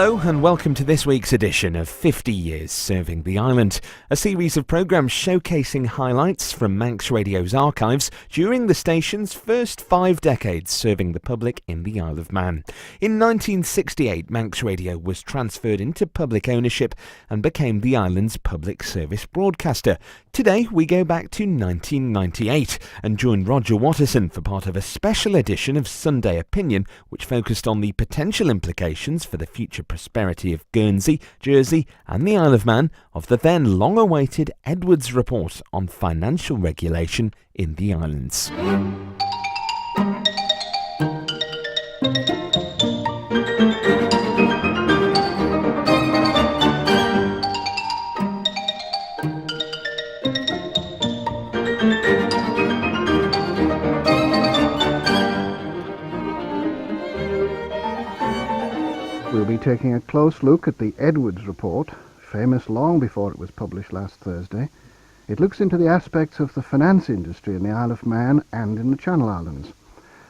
Hello and welcome to this week's edition of 50 Years Serving the Island, a series of programmes showcasing highlights from Manx Radio's archives during the station's first 5 decades serving the public in the Isle of Man. In 1968, Manx Radio was transferred into public ownership and became the island's public service broadcaster. Today we go back to 1998 and join Roger Watterson for part of a special edition of Sunday Opinion, which focused on the potential implications for the future prosperity of Guernsey, Jersey and the Isle of Man of the then long-awaited Edwards Report on financial regulation in the islands. We'll be taking a close look at the Edwards Report, famous long before it was published last Thursday. It looks into the aspects of the finance industry in the Isle of Man and in the Channel Islands.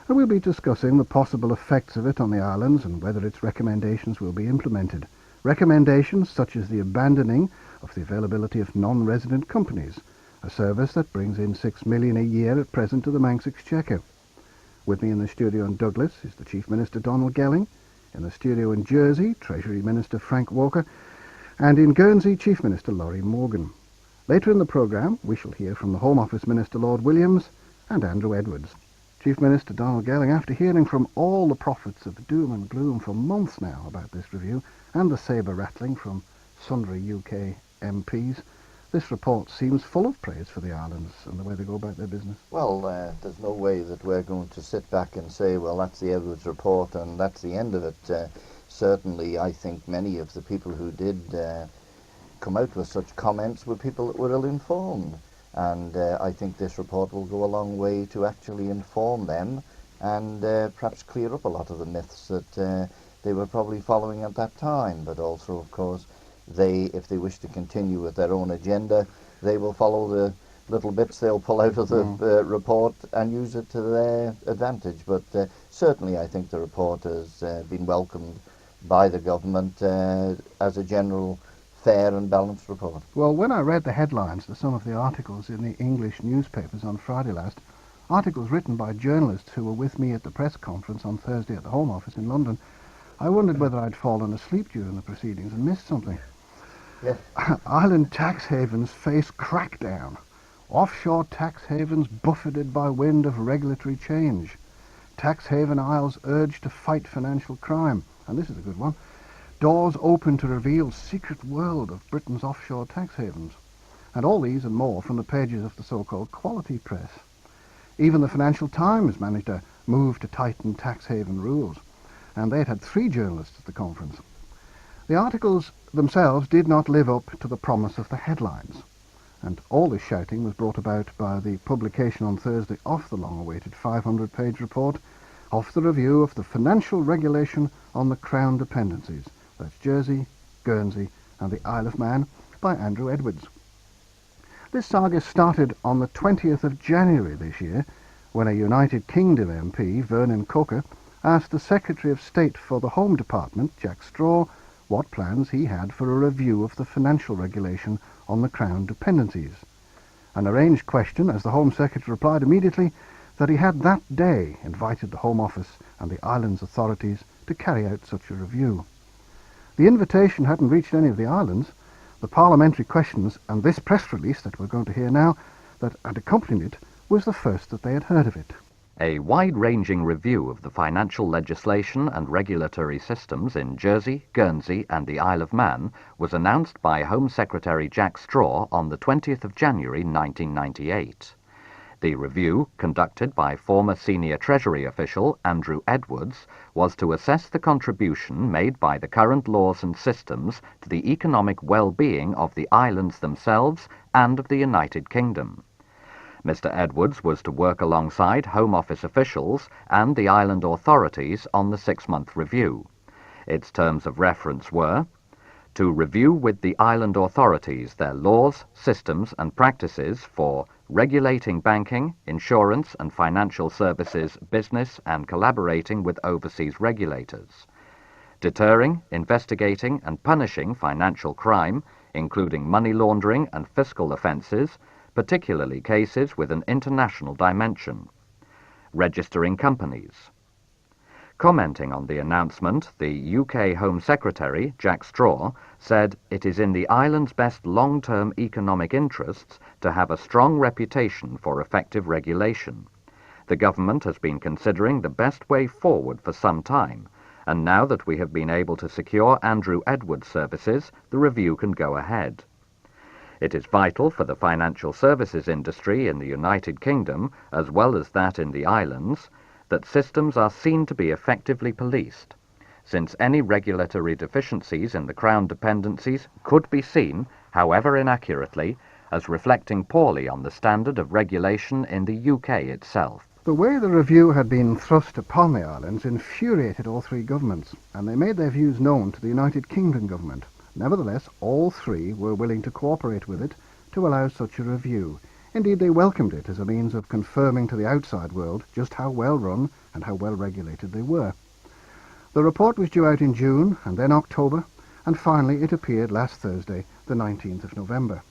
And we'll be discussing the possible effects of it on the islands and whether its recommendations will be implemented. Recommendations such as the abandoning of the availability of non-resident companies, a service that brings in $6 million a year at present to the Manx Exchequer. With me in the studio in Douglas is the Chief Minister Donald Gelling. In the studio in Jersey, Treasury Minister Frank Walker, and in Guernsey, Chief Minister Laurie Morgan. Later in the programme, we shall hear from the Home Office Minister Lord Williams and Andrew Edwards. Chief Minister Donald Gelling, after hearing from all the prophets of doom and gloom for months now about this review, and the sabre rattling from sundry UK MPs, this report seems full of praise for the islands and the way they go about their business. Well, there's no way that we're going to sit back and say, well, that's the Edwards Report and that's the end of it. Certainly, I think many of the people who did come out with such comments were people that were ill-informed. And I think this report will go a long way to actually inform them and perhaps clear up a lot of the myths that they were probably following at that time. But also, of course, if they wish to continue with their own agenda, they will follow the little bits they'll pull out of the report and use it to their advantage. But certainly I think the report has been welcomed by the government as a general fair and balanced report. Well, when I read the headlines to some of the articles in the English newspapers on Friday last, articles written by journalists who were with me at the press conference on Thursday at the Home Office in London, I wondered whether I'd fallen asleep during the proceedings and missed something. Yes. Island tax havens face crackdown. Offshore tax havens buffeted by wind of regulatory change. Tax haven isles urged to fight financial crime. And this is a good one. Doors open to reveal secret world of Britain's offshore tax havens. And all these and more from the pages of the so-called quality press. Even the Financial Times managed a move to tighten tax haven rules. And they'd had 3 journalists at the conference. The articles themselves did not live up to the promise of the headlines, and all this shouting was brought about by the publication on Thursday of the long-awaited 500-page report of the review of the financial regulation on the Crown dependencies, that's Jersey, Guernsey and the Isle of Man, by Andrew Edwards. This saga started on the 20th of January this year, when a United Kingdom MP, Vernon Coker, asked the Secretary of State for the Home Department, Jack Straw, what plans he had for a review of the financial regulation on the Crown dependencies. An arranged question, as the Home Secretary replied immediately that he had that day invited the Home Office and the islands authorities to carry out such a review. The invitation hadn't reached any of the islands. The parliamentary questions and this press release that we're going to hear now that had accompanied it was the first that they had heard of it. A wide-ranging review of the financial legislation and regulatory systems in Jersey, Guernsey and the Isle of Man was announced by Home Secretary Jack Straw on the 20th of January 1998. The review, conducted by former senior Treasury official Andrew Edwards, was to assess the contribution made by the current laws and systems to the economic well-being of the islands themselves and of the United Kingdom. Mr. Edwards was to work alongside Home Office officials and the island authorities on the 6-month review. Its terms of reference were to review with the island authorities their laws, systems and practices for regulating banking, insurance and financial services business and collaborating with overseas regulators. deterring, investigating and punishing financial crime, including money laundering and fiscal offences, particularly cases with an international dimension, registering companies. Commenting on the announcement, the UK Home Secretary, Jack Straw, said it is in the island's best long-term economic interests to have a strong reputation for effective regulation. The government has been considering the best way forward for some time, and now that we have been able to secure Andrew Edwards' services, the review can go ahead. It is vital for the financial services industry in the United Kingdom, as well as that in the islands, that systems are seen to be effectively policed, since any regulatory deficiencies in the Crown dependencies could be seen, however inaccurately, as reflecting poorly on the standard of regulation in the UK itself. The way the review had been thrust upon the islands infuriated all three governments, and they made their views known to the United Kingdom government. Nevertheless, all three were willing to cooperate with it to allow such a review. Indeed, they welcomed it as a means of confirming to the outside world just how well run and how well regulated they were. The report was due out in June and then October, and finally it appeared last Thursday, the 19th of November.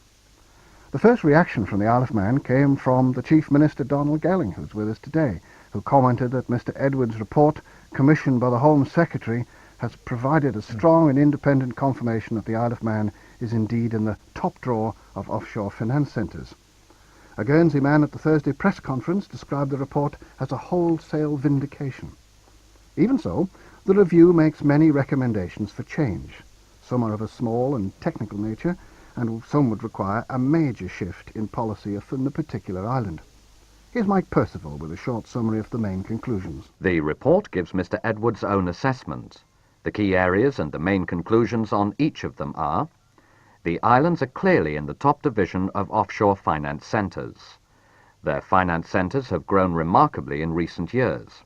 The first reaction from the Isle of Man came from the Chief Minister Donald Gelling, who's with us today, who commented that Mr. Edwards' report, commissioned by the Home Secretary, has provided a strong and independent confirmation that the Isle of Man is indeed in the top drawer of offshore finance centres. A Guernsey man at the Thursday press conference described the report as a wholesale vindication. Even so, the review makes many recommendations for change. Some are of a small and technical nature, and some would require a major shift in policy from the particular island. Here's Mike Percival with a short summary of the main conclusions. The report gives Mr. Edwards' own assessment. The key areas and the main conclusions on each of them are: the islands are clearly in the top division of offshore finance centres. Their finance centres have grown remarkably in recent years.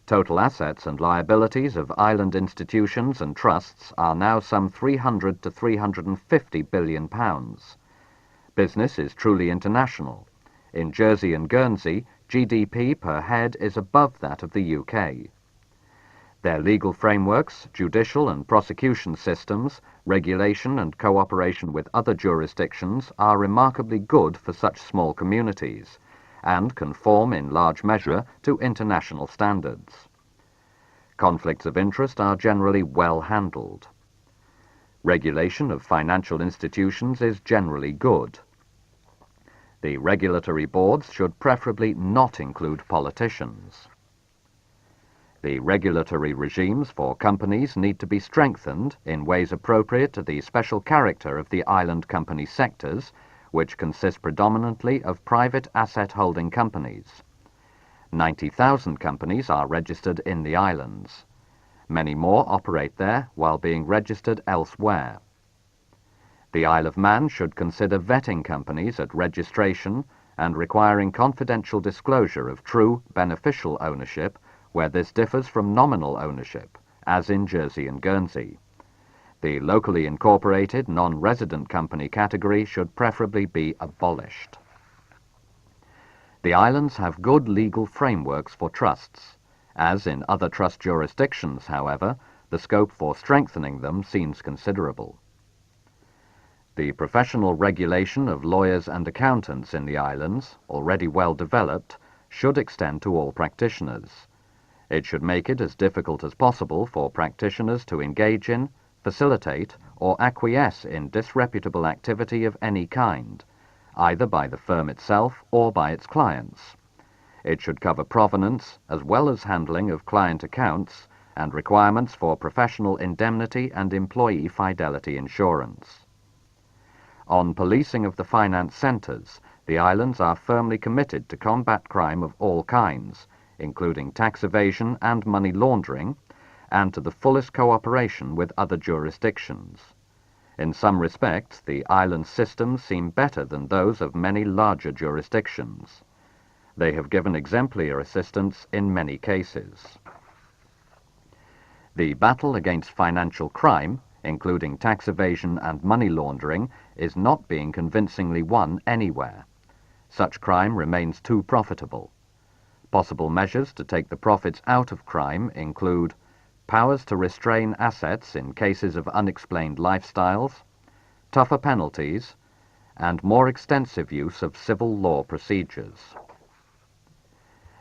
Total assets and liabilities of island institutions and trusts are now some £300 to £350 billion. Business is truly international. In Jersey and Guernsey, GDP per head is above that of the UK. Their legal frameworks, judicial and prosecution systems, regulation and cooperation with other jurisdictions are remarkably good for such small communities, and conform in large measure to international standards. Conflicts of interest are generally well handled. Regulation of financial institutions is generally good. The regulatory boards should preferably not include politicians. The regulatory regimes for companies need to be strengthened in ways appropriate to the special character of the island company sectors, which consist predominantly of private asset holding companies. 90,000 companies are registered in the islands. Many more operate there while being registered elsewhere. The Isle of Man should consider vetting companies at registration and requiring confidential disclosure of true beneficial ownership where this differs from nominal ownership, as in Jersey and Guernsey. The locally incorporated non-resident company category should preferably be abolished. The islands have good legal frameworks for trusts. As in other trust jurisdictions, however, the scope for strengthening them seems considerable. The professional regulation of lawyers and accountants in the islands, already well developed, should extend to all practitioners. It should make it as difficult as possible for practitioners to engage in, facilitate, or acquiesce in disreputable activity of any kind, either by the firm itself or by its clients. It should cover provenance as well as handling of client accounts and requirements for professional indemnity and employee fidelity insurance. On policing of the finance centres, the islands are firmly committed to combat crime of all kinds, including tax evasion and money laundering, and to the fullest cooperation with other jurisdictions. In some respects, the island systems seem better than those of many larger jurisdictions. They have given exemplary assistance in many cases. The battle against financial crime, including tax evasion and money laundering, is not being convincingly won anywhere. Such crime remains too profitable. Possible measures to take the profits out of crime include powers to restrain assets in cases of unexplained lifestyles, tougher penalties, and more extensive use of civil law procedures.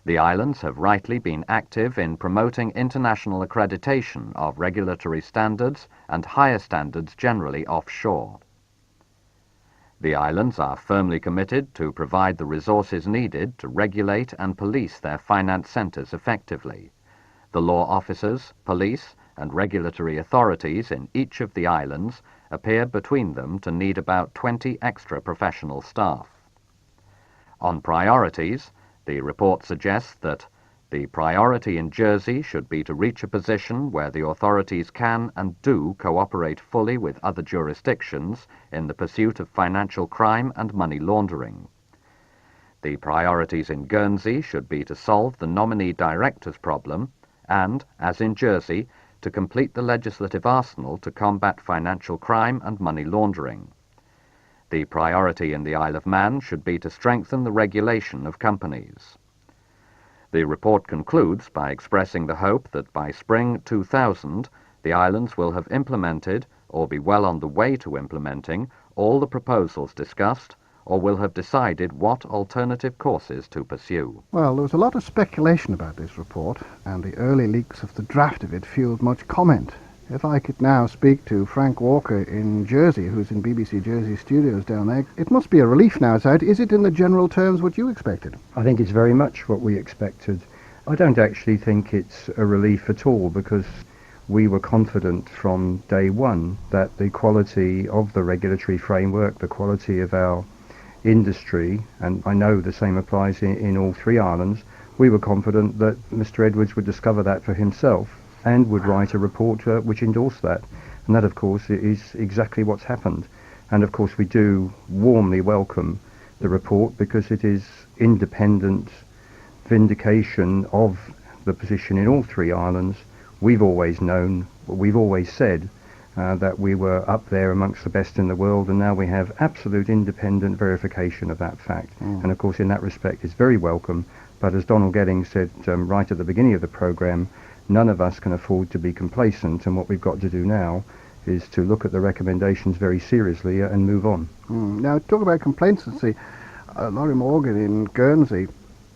The islands have rightly been active in promoting international accreditation of regulatory standards and higher standards generally offshore. The islands are firmly committed to provide the resources needed to regulate and police their finance centres effectively. The law officers, police, and regulatory authorities in each of the islands appear between them to need about 20 extra professional staff. On priorities, the report suggests that the priority in Jersey should be to reach a position where the authorities can and do cooperate fully with other jurisdictions in the pursuit of financial crime and money laundering. The priorities in Guernsey should be to solve the nominee directors problem and, as in Jersey, to complete the legislative arsenal to combat financial crime and money laundering. The priority in the Isle of Man should be to strengthen the regulation of companies. The report concludes by expressing the hope that by spring 2000, the islands will have implemented, or be well on the way to implementing, all the proposals discussed, or will have decided what alternative courses to pursue. Well, there was a lot of speculation about this report, and the early leaks of the draft of it fueled much comment. If I could now speak to Frank Walker in Jersey, who's in BBC Jersey studios down there, it must be a relief now it's out. Is it in the general terms what you expected? I think it's very much what we expected. I don't actually think it's a relief at all, because we were confident from day one that the quality of the regulatory framework, the quality of our industry, and I know the same applies in all three islands, we were confident that Mr. Edwards would discover that for himself and would write a report which endorsed that. And that, of course, is exactly what's happened. And, of course, we do warmly welcome the report, because it is independent vindication of the position in all three islands. We've always known, we've always said that we were up there amongst the best in the world, and now we have absolute independent verification of that fact. And, of course, in that respect, it's very welcome. But as Donald Gedding said right at the beginning of the programme, none of us can afford to be complacent, and what we've got to do now is to look at the recommendations very seriously and move on. Now, talk about complacency. Laurie Morgan in Guernsey,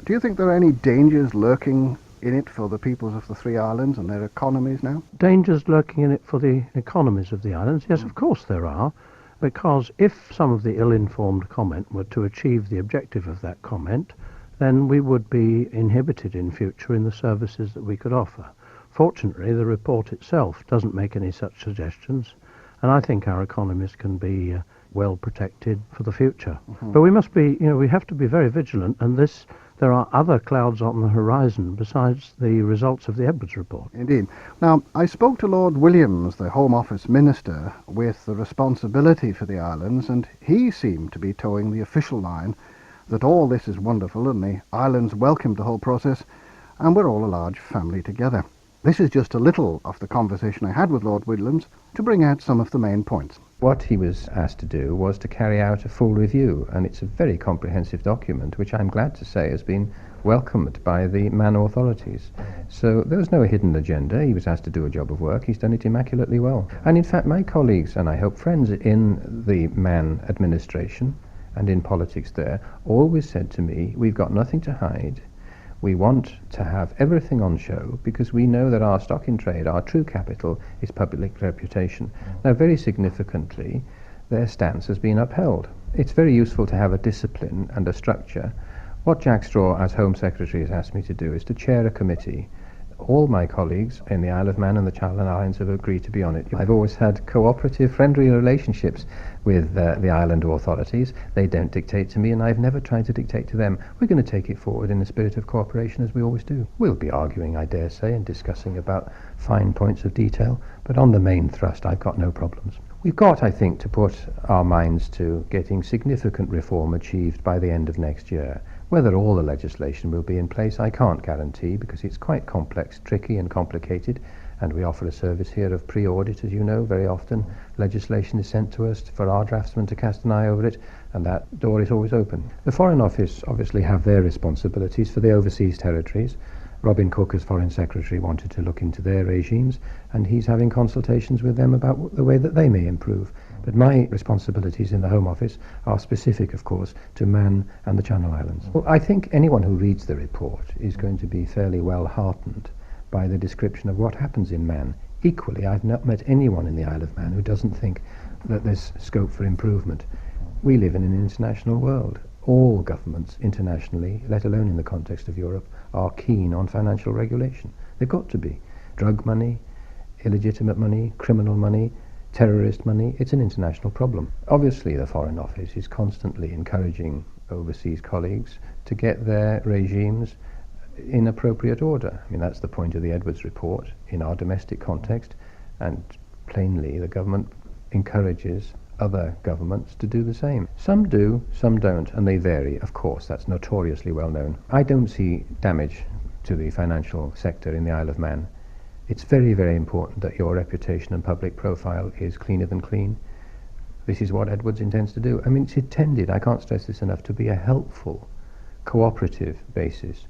do you think there are any dangers lurking in it for the peoples of the three islands and their economies now? Dangers lurking in it for the economies of the islands? Yes, of course there are, because if some of the ill-informed comment were to achieve the objective of that comment, then we would be inhibited in future in the services that we could offer. Fortunately, the report itself doesn't make any such suggestions, and I think our economies can be well protected for the future. But we must be, we have to be very vigilant, and there are other clouds on the horizon besides the results of the Edwards report. Indeed. Now, I spoke to Lord Williams, the Home Office Minister, with the responsibility for the islands, and he seemed to be towing the official line that all this is wonderful and the islands welcome the whole process, and we're all a large family together. This is just a little of the conversation I had with Lord Williams to bring out some of the main points. What he was asked to do was to carry out a full review, and it's a very comprehensive document, which I'm glad to say has been welcomed by the Man authorities. So there was no hidden agenda. He was asked to do a job of work. He's done it immaculately well. And in fact, my colleagues, and I hope friends in the Man administration and in politics there, always said to me, we've got nothing to hide. We want to have everything on show, because we know that our stock in trade, our true capital, is public reputation. Now, very significantly, their stance has been upheld. It's very useful to have a discipline and a structure. What Jack Straw, as Home Secretary, has asked me to do is to chair a committee. All my colleagues in the Isle of Man and the Channel Islands have agreed to be on it. I've always had cooperative, friendly relationships with the island authorities. They don't dictate to me, and I've never tried to dictate to them. We're going to take it forward in a spirit of cooperation, as we always do. We'll be arguing, I dare say, and discussing about fine points of detail, but on the main thrust, I've got no problems. We've got, I think, to put our minds to getting significant reform achieved by the end of next year. Whether all the legislation will be in place, I can't guarantee, because it's quite complex, tricky and complicated, and we offer a service here of pre-audit, as you know. Very often legislation is sent to us for our draftsmen to cast an eye over it, and that door is always open. The Foreign Office obviously have their responsibilities for the overseas territories, Robin Cook, as Foreign Secretary, wanted to look into their regimes, and he's having consultations with them about the way that they may improve. But my responsibilities in the Home Office are specific, of course, to Man and the Channel Islands. Well, I think anyone who reads the report is going to be fairly well heartened by the description of what happens in Man. Equally, I've not met anyone in the Isle of Man who doesn't think that there's scope for improvement. We live in an international world. All governments internationally, let alone in the context of Europe, are keen on financial regulation. They've got to be. Drug money, illegitimate money, criminal money, terrorist money, it's an international problem. Obviously the Foreign Office is constantly encouraging overseas colleagues to get their regimes in appropriate order. I mean, that's the point of the Edwards report in our domestic context, and plainly the government encourages other governments to do the same. Some do, some don't, and they vary, of course, that's notoriously well known. I don't see damage to the financial sector in the Isle of Man. It's very, very important that your reputation and public profile is cleaner than clean. This is what Edwards intends to do. I mean, it's intended, I can't stress this enough, to be a helpful, cooperative basis.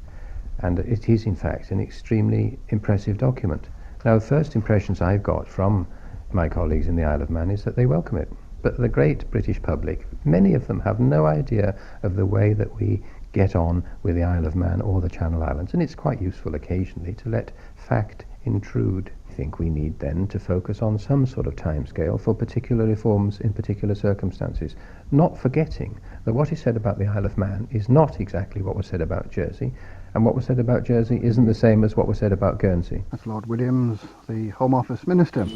And it is, in fact, an extremely impressive document. Now, the first impressions I've got from my colleagues in the Isle of Man is that they welcome it. But the great British public, many of them have no idea of the way that we get on with the Isle of Man or the Channel Islands, and it's quite useful occasionally to let fact intrude. I think we need then to focus on some sort of timescale for particular reforms in particular circumstances, not forgetting that what is said about the Isle of Man is not exactly what was said about Jersey, and what was said about Jersey isn't the same as what was said about Guernsey. That's Lord Williams, the Home Office Minister.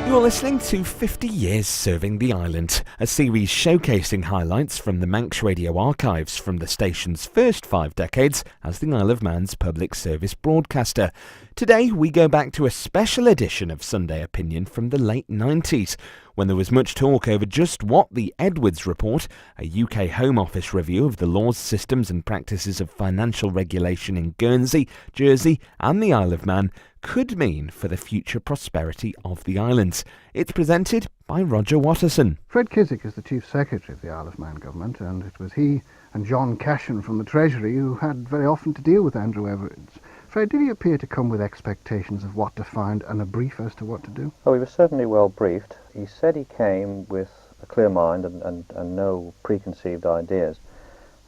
You're listening to 50 Years Serving the Island, a series showcasing highlights from the Manx Radio archives from the station's first 5 decades as the Isle of Man's public service broadcaster. Today we go back to a special edition of Sunday Opinion from the late 90s, when there was much talk over just what the Edwards Report, a UK Home Office review of the laws, systems and practices of financial regulation in Guernsey, Jersey and the Isle of Man, could mean for the future prosperity of the islands. It's presented by Roger Watterson. Fred Kiswick is the Chief Secretary of the Isle of Man government, and it was he and John Cashin from the Treasury who had very often to deal with Andrew Edwards. Fred, did he appear to come with expectations of what to find and a brief as to what to do? Oh, he was certainly well briefed. He said he came with a clear mind and no preconceived ideas.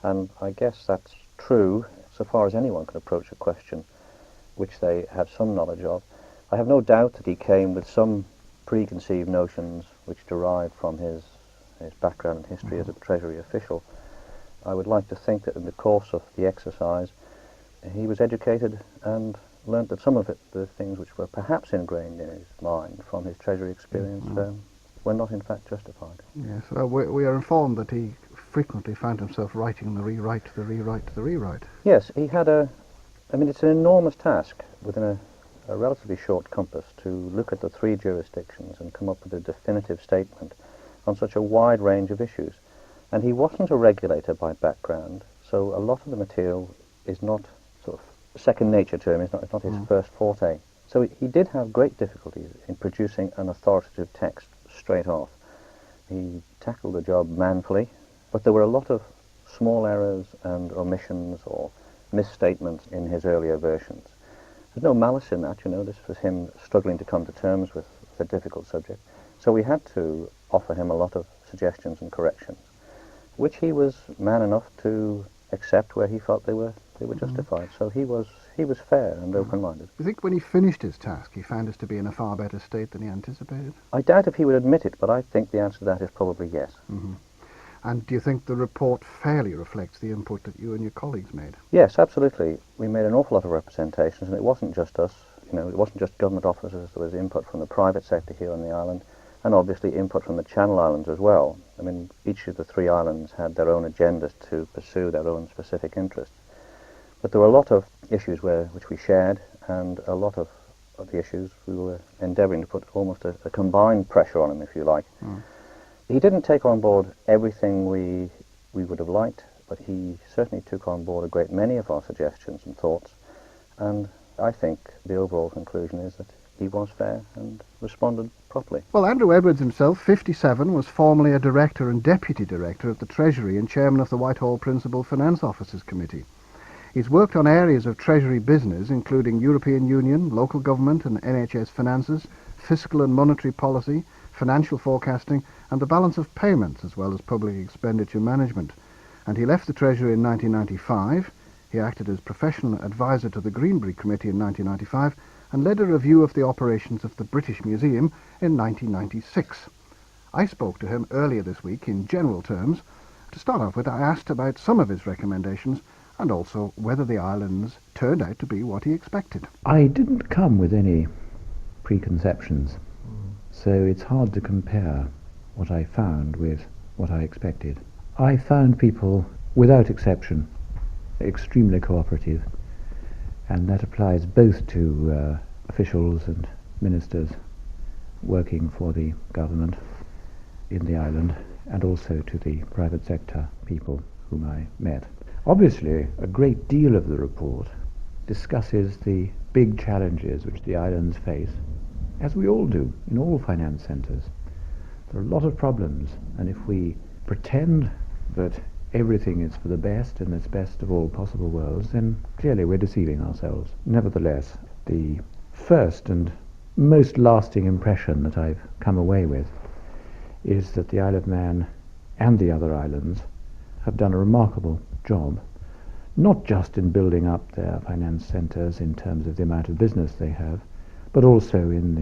And I guess that's true so far as anyone can approach a question which they have some knowledge of. I have no doubt that he came with some preconceived notions which derived from his background and history as a Treasury official. I would like to think that in the course of the exercise he was educated and learnt that some of it, the things which were perhaps ingrained in his mind from his Treasury experience, were not in fact justified. Yes, we are informed that he frequently found himself writing the rewrite to the rewrite to the rewrite. Yes, he had it's an enormous task within a relatively short compass to look at the 3 jurisdictions and come up with a definitive statement on such a wide range of issues. And he wasn't a regulator by background, so a lot of the material is not sort of second nature to him, it's not his first forte. So he did have great difficulties in producing an authoritative text straight off. He tackled the job manfully, but there were a lot of small errors and omissions or misstatements in his earlier versions. There's no malice in that, this was him struggling to come to terms with a difficult subject. So we had to offer him a lot of suggestions and corrections, which he was man enough to accept where he felt they were justified. So he was fair and open-minded. Do you think when he finished his task he found us to be in a far better state than he anticipated? I doubt if he would admit it, but I think the answer to that is probably yes. And do you think the report fairly reflects the input that you and your colleagues made? Yes, absolutely. We made an awful lot of representations, and it wasn't just us. It wasn't just government officers. There was input from the private sector here on the island, and obviously input from the Channel Islands as well. I mean, each of the 3 islands had their own agendas to pursue their own specific interests. But there were a lot of issues which we shared, and a lot of the issues we were endeavouring to put almost a combined pressure on him, if you like. He didn't take on board everything we would have liked, but he certainly took on board a great many of our suggestions and thoughts. And I think the overall conclusion is that he was fair and responded properly. Well, Andrew Edwards himself, 57, was formerly a director and deputy director of the Treasury and chairman of the Whitehall Principal Finance Officers Committee. He's worked on areas of Treasury business, including European Union, local government and NHS finances, fiscal and monetary policy, financial forecasting, and the balance of payments, as well as public expenditure management. And he left the Treasury in 1995. He acted as professional advisor to the Greenbury Committee in 1995 and led a review of the operations of the British Museum in 1996. I spoke to him earlier this week in general terms. To start off with, I asked about some of his recommendations and also whether the islands turned out to be what he expected. I didn't come with any preconceptions, so it's hard to compare what I found with what I expected. I found people, without exception, extremely cooperative, and that applies both to officials and ministers working for the government in the island and also to the private sector people whom I met. Obviously, a great deal of the report discusses the big challenges which the islands face, as we all do in all finance centres. There are a lot of problems, and if we pretend that everything is for the best in this best of all possible worlds, then clearly we're deceiving ourselves. Nevertheless, the first and most lasting impression that I've come away with is that the Isle of Man and the other islands have done a remarkable job, not just in building up their finance centres in terms of the amount of business they have, but also in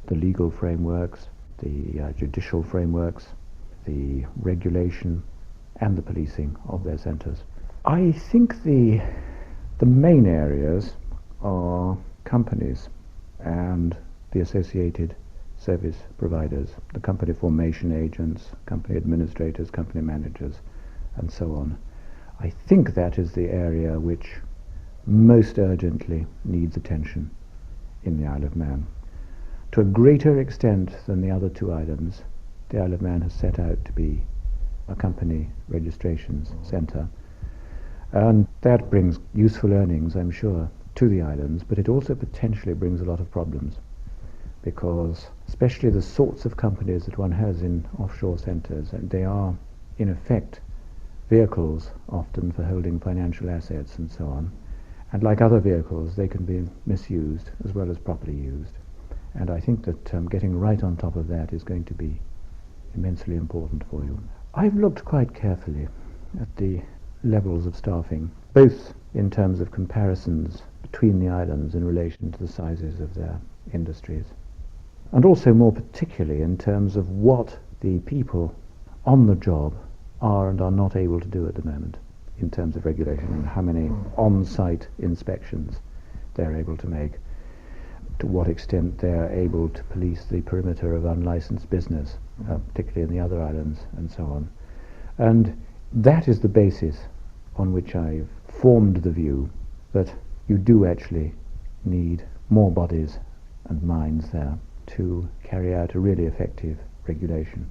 the legal frameworks, the judicial frameworks, the regulation and the policing of their centres. I think the main areas are companies and the associated service providers, the company formation agents, company administrators, company managers, and so on. I think that is the area which most urgently needs attention in the Isle of Man. To a greater extent than the other two islands, the Isle of Man has set out to be a company registrations centre, and that brings useful earnings, I'm sure, to the islands, but it also potentially brings a lot of problems, because especially the sorts of companies that one has in offshore centres, and they are in effect vehicles often for holding financial assets and so on, and like other vehicles they can be misused as well as properly used, and I think that getting right on top of that is going to be immensely important for you. I've looked quite carefully at the levels of staffing, both in terms of comparisons between the islands in relation to the sizes of their industries, and also more particularly in terms of what the people on the job are and are not able to do at the moment in terms of regulation, and how many on-site inspections they're able to make, to what extent they're able to police the perimeter of unlicensed business, particularly in the other islands, and so on. And that is the basis on which I've formed the view that you do actually need more bodies and minds there to carry out a really effective regulation.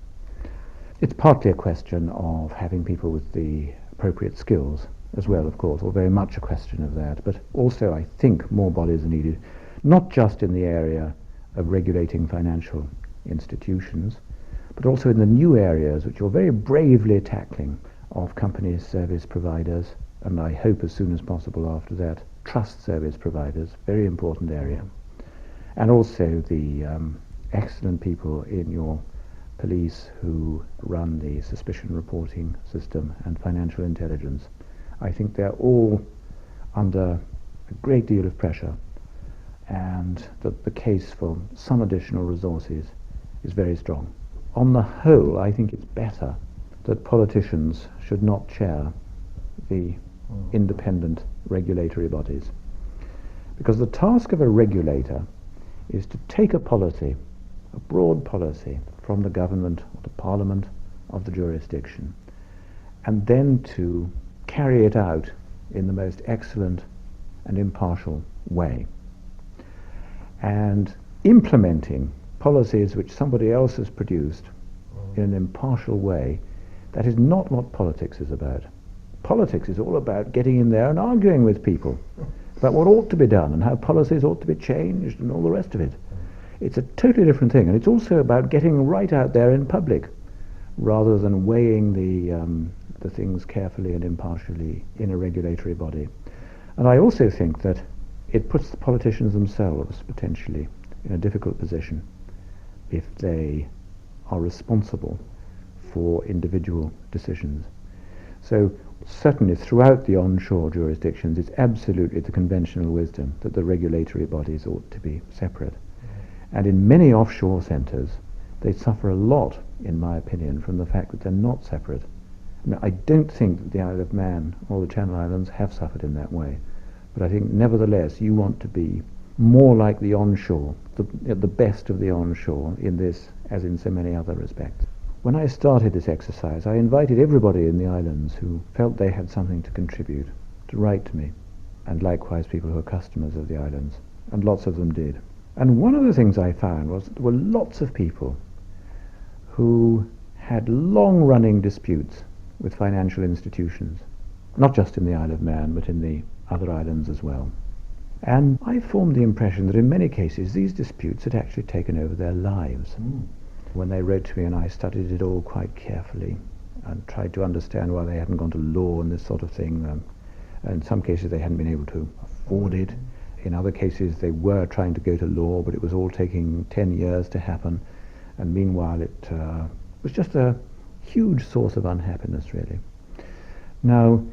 It's partly a question of having people with the appropriate skills as well, of course, or very much a question of that, but also I think more bodies are needed, not just in the area of regulating financial institutions, but also in the new areas which you're very bravely tackling of companies, service providers, and I hope as soon as possible after that, trust service providers, very important area, and also the excellent people in your police who run the suspicion reporting system and financial intelligence. I think they're all under a great deal of pressure, and that the case for some additional resources is very strong. On the whole, I think it's better that politicians should not chair the independent regulatory bodies, because the task of a regulator is to take a policy, a broad policy, from the government or the parliament of the jurisdiction, and then to carry it out in the most excellent and impartial way. And implementing policies which somebody else has produced in an impartial way, that is not what politics is about. Politics is all about getting in there and arguing with people, about what ought to be done and how policies ought to be changed and all the rest of it. It's a totally different thing, and it's also about getting right out there in public rather than weighing the things carefully and impartially in a regulatory body. And I also think that it puts the politicians themselves potentially in a difficult position if they are responsible for individual decisions. So certainly throughout the onshore jurisdictions, it's absolutely the conventional wisdom that the regulatory bodies ought to be separate. And in many offshore centres, they suffer a lot, in my opinion, from the fact that they're not separate. Now, I don't think that the Isle of Man or the Channel Islands have suffered in that way, but I think nevertheless you want to be more like the onshore, the best of the onshore in this as in so many other respects. When I started this exercise, I invited everybody in the islands who felt they had something to contribute to write to me, and likewise people who are customers of the islands, and lots of them did. And one of the things I found was that there were lots of people who had long-running disputes with financial institutions, not just in the Isle of Man, but in the other islands as well. And I formed the impression that in many cases these disputes had actually taken over their lives. When they wrote to me, and I studied it all quite carefully and tried to understand why they hadn't gone to law and this sort of thing. In some cases they hadn't been able to afford it. In other cases they were trying to go to law, but it was all taking 10 years to happen. And meanwhile it was just a huge source of unhappiness, really. Now,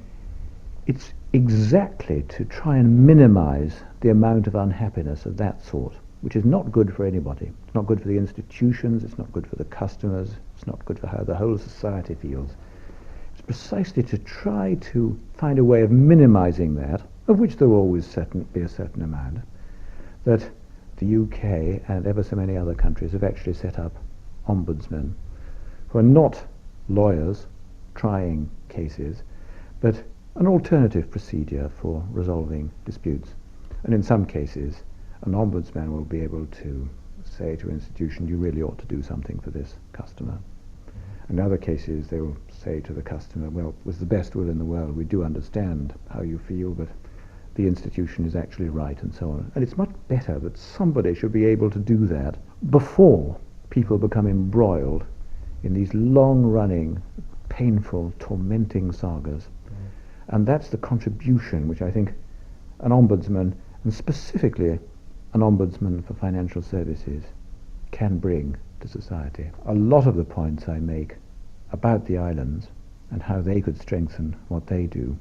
it's exactly to try and minimize the amount of unhappiness of that sort, which is not good for anybody. It's not good for the institutions, it's not good for the customers, it's not good for how the whole society feels. It's precisely to try to find a way of minimizing that, of which there will always be a certain amount, that the UK and ever so many other countries have actually set up ombudsmen who are not lawyers trying cases, but an alternative procedure for resolving disputes. And in some cases, an ombudsman will be able to say to an institution, you really ought to do something for this customer. In other cases, they will say to the customer, well, with the best will in the world, we do understand how you feel, but the institution is actually right, and so on. And it's much better that somebody should be able to do that before people become embroiled in these long-running, painful, tormenting sagas. And that's the contribution which I think an ombudsman, and specifically an ombudsman for financial services, can bring to society. A lot of the points I make about the islands and how they could strengthen what they do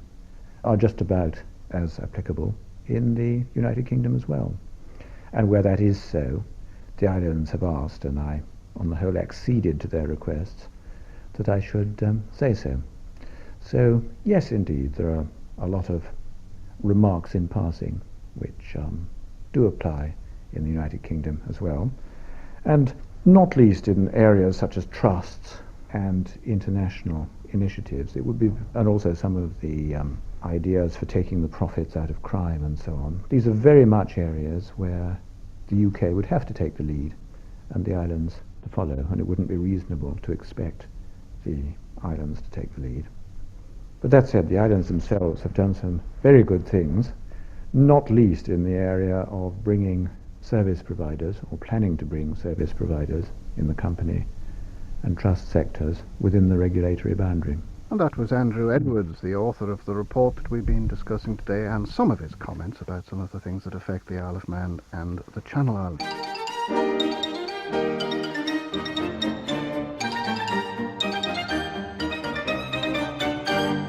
are just about as applicable in the United Kingdom as well. And where that is so, the islands have asked, and I, on the whole, acceded to their requests, that I should say so. So, yes, indeed, there are a lot of remarks in passing which do apply in the United Kingdom as well, and not least in areas such as trusts and international initiatives. It would be, and also some of the ideas for taking the profits out of crime and so on. These are very much areas where the UK would have to take the lead and the islands to follow, and it wouldn't be reasonable to expect the islands to take the lead. But that said, the islands themselves have done some very good things, not least in the area of bringing service providers, or planning to bring service providers in the company and trust sectors within the regulatory boundary. And that was Andrew Edwards, the author of the report that we've been discussing today, and some of his comments about some of the things that affect the Isle of Man and the Channel Islands.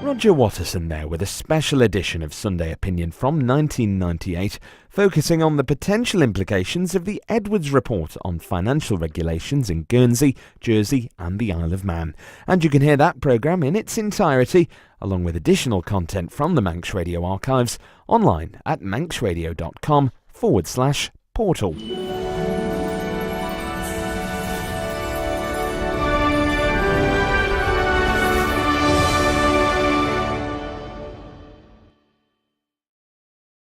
Roger Watterson there with a special edition of Sunday Opinion from 1998, focusing on the potential implications of the Edwards Report on financial regulations in Guernsey, Jersey and the Isle of Man. And you can hear that programme in its entirety, along with additional content from the Manx Radio archives, online at manxradio.com/portal.